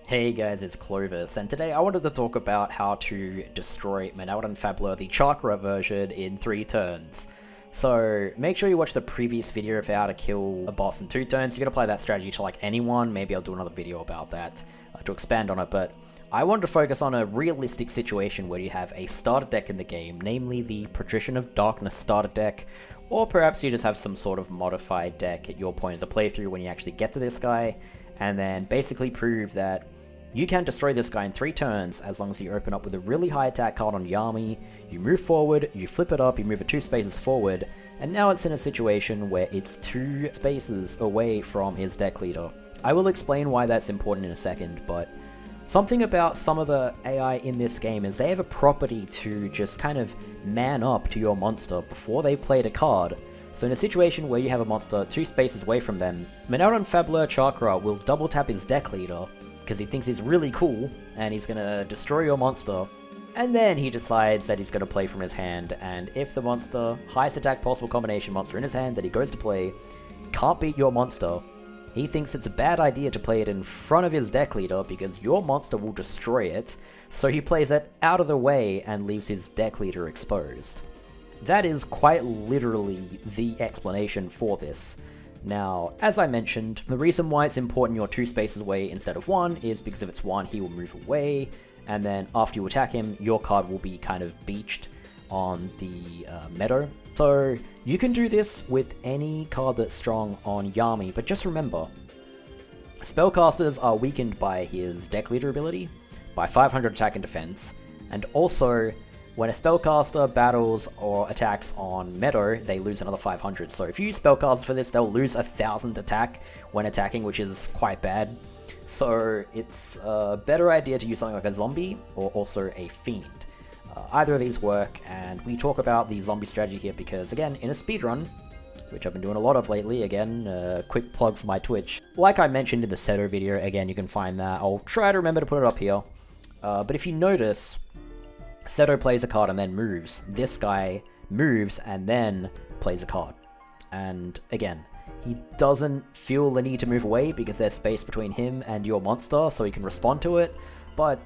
Hey guys, it's Clovis, and today I wanted to talk about how to destroy Manawwydan, the Chakra version, in 3 turns. So make sure you watch the previous video for how to kill a boss in 2 turns. You can apply that strategy to like anyone. Maybe I'll do another video about that to expand on it, but I wanted to focus on a realistic situation where you have a starter deck in the game, namely the Patrician of Darkness starter deck, or perhaps you just have some sort of modified deck at your point of the playthrough when you actually get to this guy, and then basically prove that you can destroy this guy in 3 turns as long as you open up with a really high attack card on Yami, you move forward, you flip it up, you move it 2 spaces forward, and now it's in a situation where it's 2 spaces away from his deck leader. I will explain why that's important in a second, but something about some of the AI in this game is they have a property to just kind of man up to your monster before they've played a card. So in a situation where you have a monster 2 spaces away from them, Manawwydan Chakra will double tap his deck leader, because he thinks he's really cool, and he's gonna destroy your monster, and then he decides that he's gonna play from his hand, and if the monster, highest attack possible combination monster in his hand that he goes to play, can't beat your monster, he thinks it's a bad idea to play it in front of his deck leader because your monster will destroy it, so he plays it out of the way and leaves his deck leader exposed. That is quite literally the explanation for this. Now, as I mentioned, the reason why it's important you're 2 spaces away instead of 1 is because if it's 1, he will move away, and then after you attack him, your card will be kind of beached on the meadow. So you can do this with any card that's strong on Yami, but just remember, spellcasters are weakened by his deck leader ability, by 500 attack and defense, and also when a spellcaster battles or attacks on meadow, they lose another 500. So if you use spellcasters for this, they'll lose 1000 attack when attacking, which is quite bad. So it's a better idea to use something like a zombie or also a fiend. Either of these work, and we talk about the zombie strategy here because, again, in a speedrun, which I've been doing a lot of lately, again, quick plug for my Twitch. Like I mentioned in the Seto video, again, you can find that. I'll try to remember to put it up here. But if you notice, Seto plays a card and then moves. This guy moves and then plays a card. And again, he doesn't feel the need to move away because there's space between him and your monster, so he can respond to it. But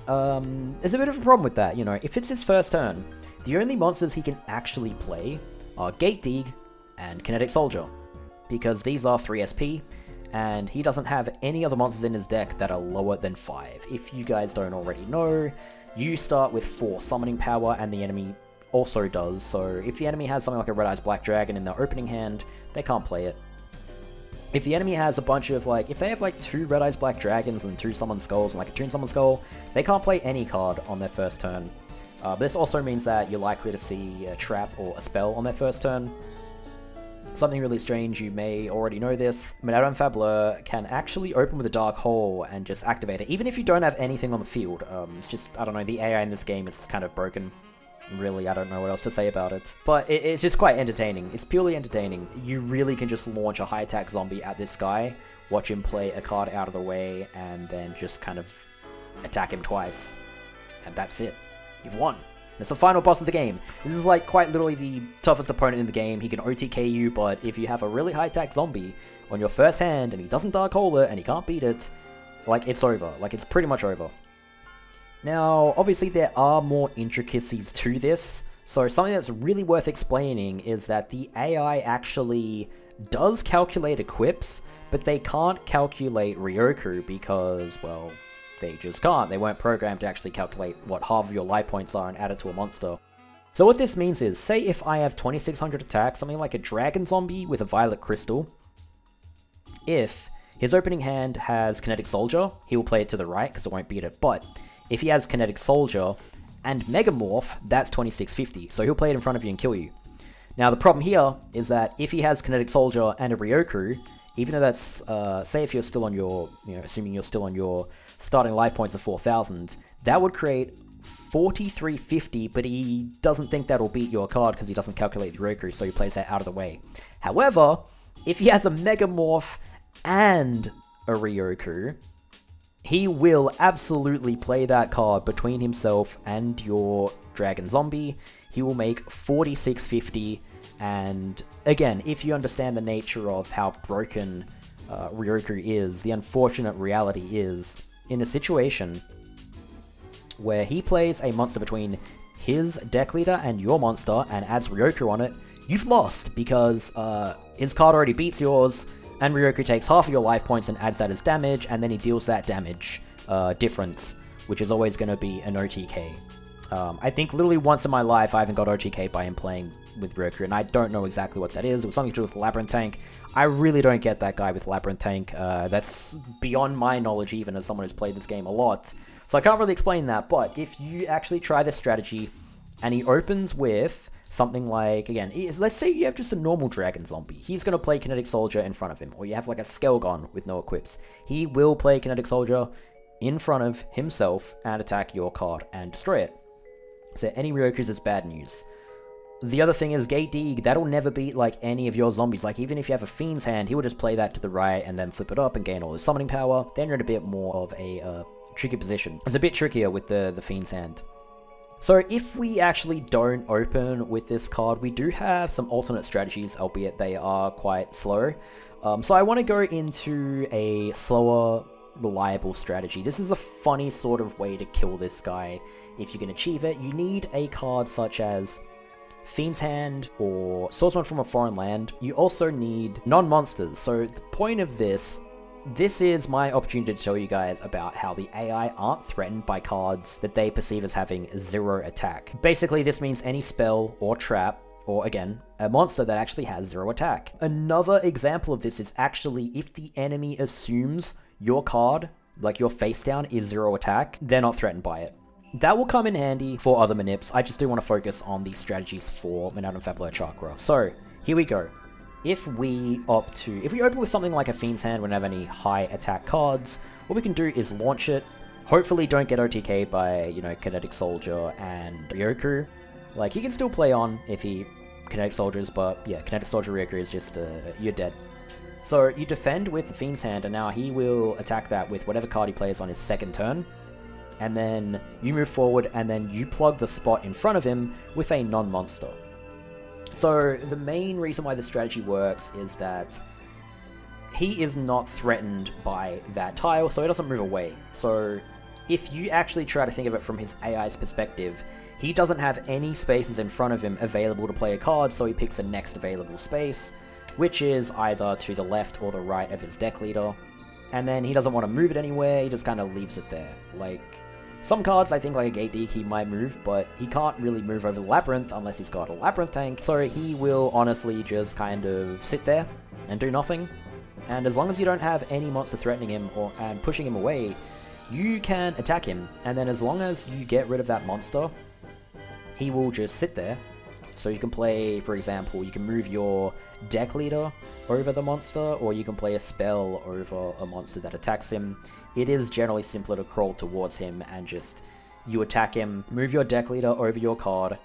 there's a bit of a problem with that, you know. If it's his first turn, the only monsters he can actually play are Gate Dig and Kinetic Soldier, because these are 3 SP, and he doesn't have any other monsters in his deck that are lower than 5. If you guys don't already know, you start with 4 summoning power, and the enemy also does, so if the enemy has something like a Red Eyes Black Dragon in their opening hand, they can't play it. If the enemy has a bunch of, like, if they have like 2 Red Eyes Black Dragons and 2 Summon Skulls and like a Toon Summon Skull, they can't play any card on their first turn. This also means that you're likely to see a trap or a spell on their first turn. Something really strange, you may already know this, Manawwydan can actually open with a Dark Hole and just activate it, even if you don't have anything on the field. It's just, I don't know, the AI in this game is kind of broken. Really, I don't know what else to say about it. But it's just quite entertaining. It's purely entertaining. You really can just launch a high-attack zombie at this guy, watch him play a card out of the way, and then just kind of attack him twice. And that's it. You've won. It's the final boss of the game. This is like quite literally the toughest opponent in the game. He can OTK you, but if you have a really high attack zombie on your first hand and he doesn't Dark Hole it and he can't beat it, like, it's over. Like, it's pretty much over. Now, obviously there are more intricacies to this, so something that's really worth explaining is that the AI actually does calculate equips, but they can't calculate Ryoku because, well, they just can't. They weren't programmed to actually calculate what half of your life points are and add it to a monster. So what this means is, say if I have 2600 attack, something like a dragon zombie with a violet crystal, if his opening hand has Kinetic Soldier, he will play it to the right because it won't beat it, but if he has Kinetic Soldier and Megamorph, that's 2650, so he'll play it in front of you and kill you. Now the problem here is that if he has Kinetic Soldier and a Ryoku, even though that's, say if you're still on your, you know, assuming you're still on your starting life points of 4000, that would create 4350, but he doesn't think that'll beat your card because he doesn't calculate the Ryoku, so he plays that out of the way. However, if he has a Megamorph and a Ryoku, he will absolutely play that card between himself and your Dragon Zombie. He will make 4650, and again, if you understand the nature of how broken Ryoku is, the unfortunate reality is, in a situation where he plays a monster between his deck leader and your monster and adds Ryoku on it, you've lost because his card already beats yours, and Ryoku takes half of your life points and adds that as damage, and then he deals that damage difference, which is always going to be an OTK. I think literally once in my life I haven't got OTK by him playing with Ryoku, and I don't know exactly what that is. It was something to do with Labyrinth Tank. I really don't get that guy with Labyrinth Tank. That's beyond my knowledge even as someone who's played this game a lot. So I can't really explain that, but if you actually try this strategy and he opens with something like, again, let's say you have just a normal Dragon Zombie. He's going to play Kinetic Soldier in front of him, or you have like a Skelgon with no equips. He will play Kinetic Soldier in front of himself and attack your card and destroy it. So any Ryoku's is bad news. The other thing is Gate Dig, that'll never beat like any of your zombies. Like even if you have a Fiend's Hand, he will just play that to the right and then flip it up and gain all his summoning power. Then you're in a bit more of a tricky position. It's a bit trickier with the Fiend's Hand. So if we actually don't open with this card, we do have some alternate strategies, albeit they are quite slow. So I want to go into a slower, reliable strategy. This is a funny sort of way to kill this guy if you can achieve it. You need a card such as Fiend's Hand or Swordsman from a Foreign Land. You also need non-monsters. So the point of this is my opportunity to tell you guys about how the AI aren't threatened by cards that they perceive as having 0 attack. Basically, this means any spell or trap, or again, a monster that actually has 0 attack. Another example of this is actually if the enemy assumes your card, like your face down, is 0 attack, they're not threatened by it. That will come in handy for other manips. I just do want to focus on these strategies for Manawwydan Fabler Chakra. So, here we go. If we open with something like a Fiend's Hand, we don't have any high attack cards, what we can do is launch it. Hopefully don't get OTK by, you know, Kinetic Soldier and Ryoku. Like, he can still play on if he Kinetic Soldiers, but yeah, Kinetic Soldier Ryoku is just, you're dead. So you defend with the Fiend's Hand, and now he will attack that with whatever card he plays on his second turn. And then you move forward, and then you plug the spot in front of him with a non-monster. So the main reason why this strategy works is that he is not threatened by that tile, so he doesn't move away. So if you actually try to think of it from his AI's perspective, he doesn't have any spaces in front of him available to play a card, so he picks the next available space, which is either to the left or the right of his deck leader, and then he doesn't want to move it anywhere, he just kind of leaves it there. Like, some cards, I think like a Gate Dig, he might move, but he can't really move over the Labyrinth unless he's got a Labyrinth Tank, so he will honestly just kind of sit there and do nothing, and as long as you don't have any monster threatening him and pushing him away, you can attack him, and then as long as you get rid of that monster, he will just sit there. So you can play, for example, you can move your deck leader over the monster, or you can play a spell over a monster that attacks him. It is generally simpler to crawl towards him and just, you attack him, move your deck leader over your card,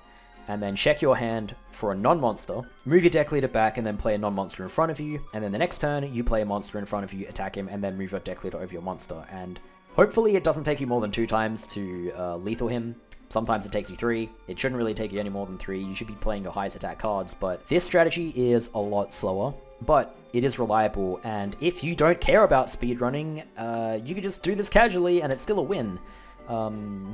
and then check your hand for a non-monster, move your deck leader back, and then play a non-monster in front of you, and then the next turn, you play a monster in front of you, attack him, and then move your deck leader over your monster, and hopefully it doesn't take you more than 2 times to lethal him. Sometimes it takes you 3. It shouldn't really take you any more than 3. You should be playing your highest attack cards, but this strategy is a lot slower, but it is reliable, and if you don't care about speedrunning, you can just do this casually and it's still a win.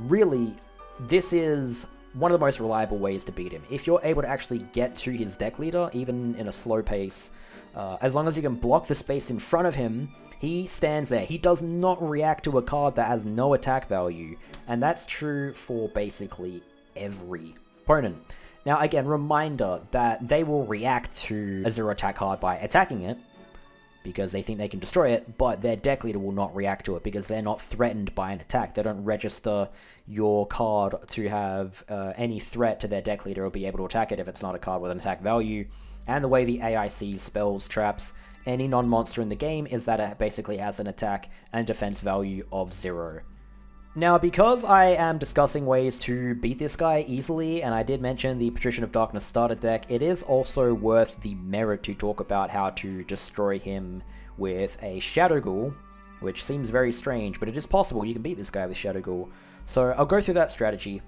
Really, this is one of the most reliable ways to beat him. If you're able to actually get to his deck leader, even in a slow pace, as long as you can block the space in front of him, he stands there. He does not react to a card that has no attack value, and that's true for basically every opponent. Now again, reminder that they will react to a 0 attack card by attacking it, because they think they can destroy it, but their deck leader will not react to it because they're not threatened by an attack. They don't register your card to have any threat to their deck leader or be able to attack it if it's not a card with an attack value. And the way the AI sees spells, traps, any non-monster in the game is that it basically has an attack and defense value of 0. Now, because I am discussing ways to beat this guy easily, and I did mention the Patrician of Darkness starter deck, it is also worth the merit to talk about how to destroy him with a Shadow Ghoul, which seems very strange, but it is possible you can beat this guy with Shadow Ghoul. So I'll go through that strategy.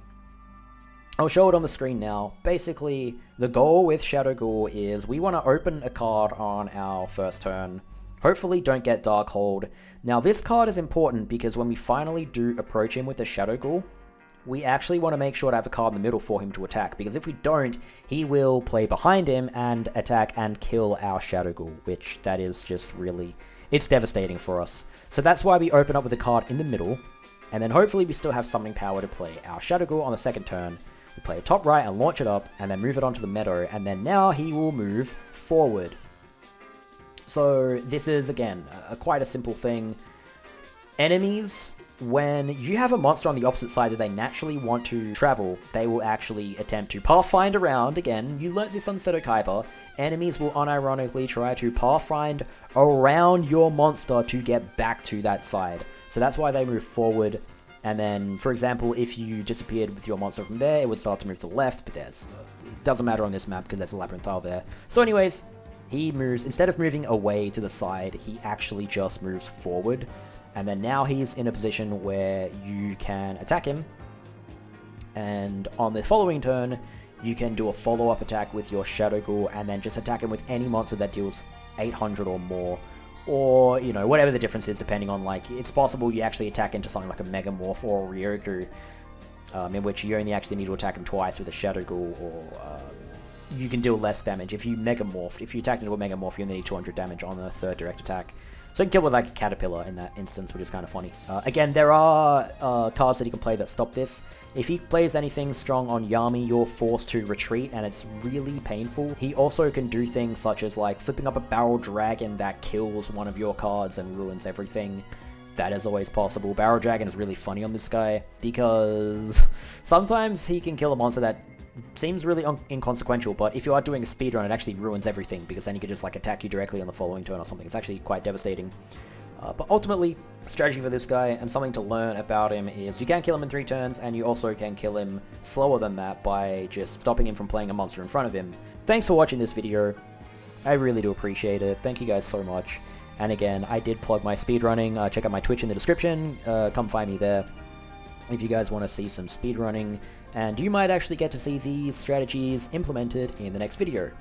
I'll show it on the screen now. Basically, the goal with Shadow Ghoul is we want to open a card on our first turn, Hopefully don't get Darkhold. Now this card is important because when we finally do approach him with the Shadow Ghoul, we actually want to make sure to have a card in the middle for him to attack, because if we don't, he will play behind him and attack and kill our Shadow Ghoul, which that is just really, it's devastating for us. So that's why we open up with a card in the middle, and then hopefully we still have Summoning Power to play our Shadow Ghoul on the second turn. We play a top right and launch it up, and then move it onto the meadow, and then now he will move forward. So this is, again, quite a simple thing. Enemies, when you have a monster on the opposite side that they naturally want to travel, they will actually attempt to pathfind around. Again, you learnt this on Seto Kaiba. Enemies will unironically try to pathfind around your monster to get back to that side. So that's why they move forward. And then, for example, if you disappeared with your monster from there, it would start to move to the left, but it doesn't matter on this map because there's a labyrinth tile there. So anyways, he moves, instead of moving away to the side, he actually just moves forward. And then now he's in a position where you can attack him. And on the following turn, you can do a follow-up attack with your Shadow Ghoul and then just attack him with any monster that deals 800 or more. Or, you know, whatever the difference is, depending on, like, it's possible you actually attack into something like a Megamorph or a Ryoku, in which you only actually need to attack him twice with a Shadow Ghoul, or you can deal less damage. If you Megamorphed, if you attack into a Megamorph, you only need 200 damage on the third direct attack. So you can kill with, like, a Caterpillar in that instance, which is kind of funny. Again, there are cards that he can play that stop this. If he plays anything strong on Yami, you're forced to retreat, and it's really painful. He also can do things such as, like, flipping up a Barrel Dragon that kills one of your cards and ruins everything. That is always possible. Barrel Dragon is really funny on this guy, because sometimes he can kill a monster that seems really inconsequential, but if you are doing a speedrun, it actually ruins everything, because then he could just, like, attack you directly on the following turn or something. It's actually quite devastating. But ultimately, strategy for this guy, and something to learn about him, is you can kill him in 3 turns, and you also can kill him slower than that by just stopping him from playing a monster in front of him. Thanks for watching this video. I really do appreciate it. Thank you guys so much. And again, I did plug my speedrunning. Check out my Twitch in the description. Come find me there if you guys want to see some speedrunning, and you might actually get to see these strategies implemented in the next video.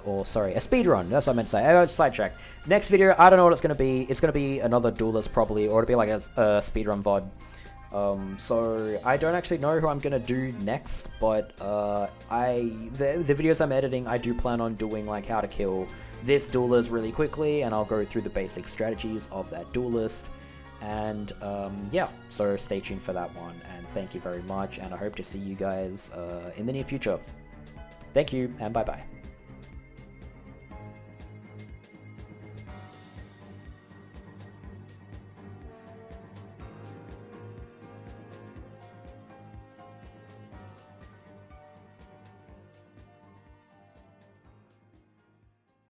Or, sorry, a speedrun, that's what I meant to say. I got sidetracked. Next video, I don't know what it's going to be. It's going to be another duelist, probably, or it'll be like a speedrun VOD. So, I don't actually know who I'm going to do next, but the videos I'm editing, I do plan on doing, like, how to kill this duelist really quickly, and I'll go through the basic strategies of that duelist. And, yeah, so stay tuned for that one, and thank you very much, and I hope to see you guys in the near future. Thank you, and bye-bye.